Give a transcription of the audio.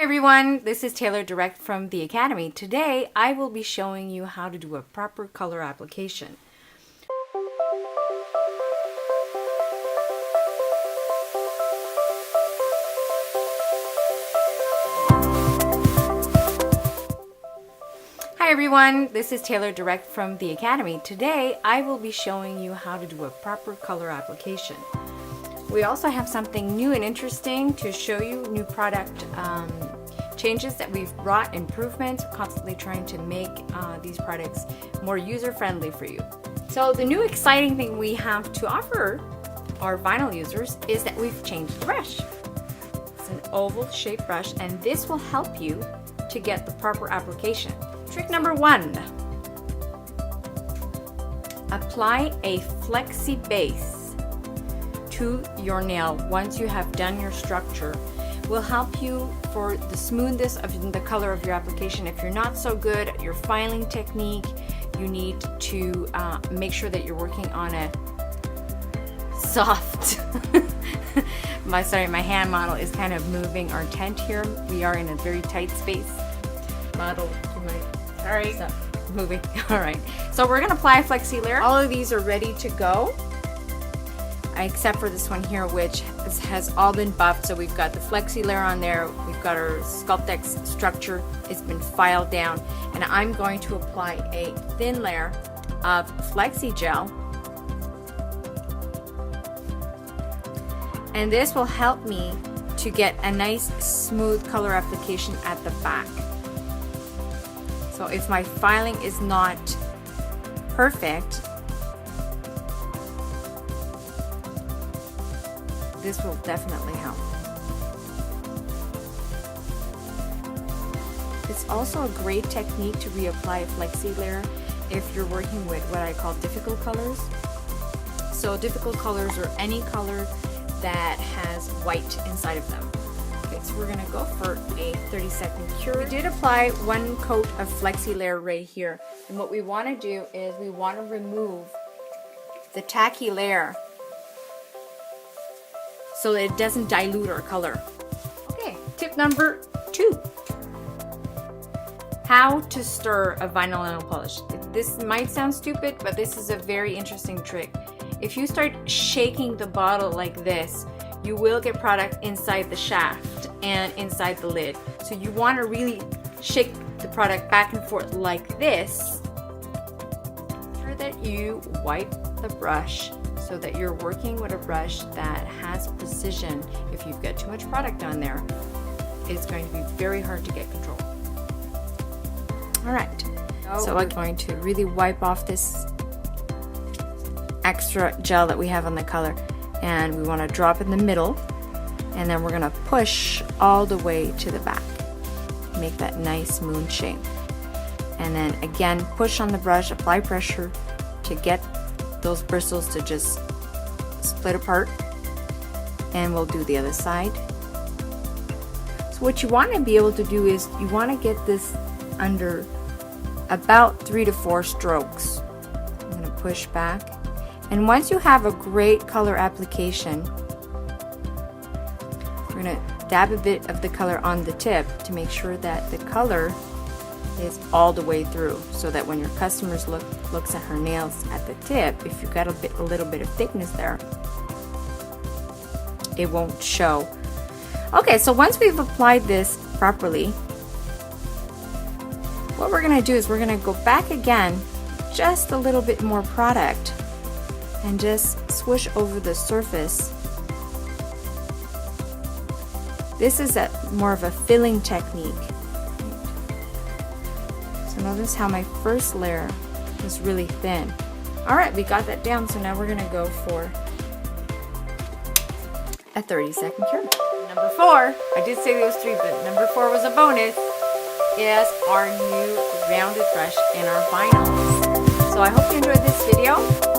Hi everyone, this is Taylor direct from the Academy. Today I will be showing you how to do a proper color application. Hi everyone, this is Taylor direct from the Academy. Today I will be showing you how to do a proper color application. We also have something new and interesting to show you, new product changes that we've brought, improvements, constantly trying to make these products more user-friendly for you. So the new exciting thing we have to offer our vinyl users is that we've changed the brush. It's an oval shaped brush, and this will help you to get the proper application. Trick number 1. Apply a flexi base to your nail once you have done your structure. Will help you for the smoothness of the color of your application. If you're not so good at your filing technique, you need to make sure that you're working on a soft my hand model is kind of moving our tent here. We are in a very tight space. Model to my, sorry, stop moving. All right, so we're gonna apply a flexi layer. All of these are ready to go, except for this one here, which has all been buffed. So we've got the flexi layer on there, we've got our Sculptex structure, it's been filed down, and I'm going to apply a thin layer of flexi gel, and this will help me to get a nice smooth color application at the back. So if my filing is not perfect, this will definitely help. It's also a great technique to reapply a flexi layer if you're working with what I call difficult colors. So difficult colors are any color that has white inside of them. Okay, so we're gonna go for a 30-second cure. We did apply one coat of flexi layer right here, and what we want to do is we want to remove the tacky layer so that it doesn't dilute our color. Okay, tip number 2. How to stir a vinyl nail polish. This might sound stupid, but this is a very interesting trick. If you start shaking the bottle like this, you will get product inside the shaft and inside the lid. So you want to really shake the product back and forth like this. Make sure that you wipe the brush so that you're working with a brush that has precision. If you've got too much product on there, it's going to be very hard to get control. All right, so I'm going to really wipe off this extra gel that we have on the color, and we want to drop in the middle, and then we're going to push all the way to the back. Make that nice moon shape. And then again, push on the brush, apply pressure to get those bristles to just split apart, and we'll do the other side. So what you want to be able to do is you want to get this under about 3 to 4 strokes. I'm going to push back, and once you have a great color application, we're going to dab a bit of the color on the tip to make sure that the color is all the way through, so that when your customers looks at her nails at the tip, if you've got a little bit of thickness there, it won't show. Okay, so once we've applied this properly, what we're gonna do is we're gonna go back again, just a little bit more product, and just swoosh over the surface. This is more of a filling technique. So notice how my first layer was really thin. All right, we got that down, so now we're gonna go for a 30-second cure. Number 4, I did say there was 3, but number 4 was a bonus, is our new rounded brush in our vinyls. So I hope you enjoyed this video.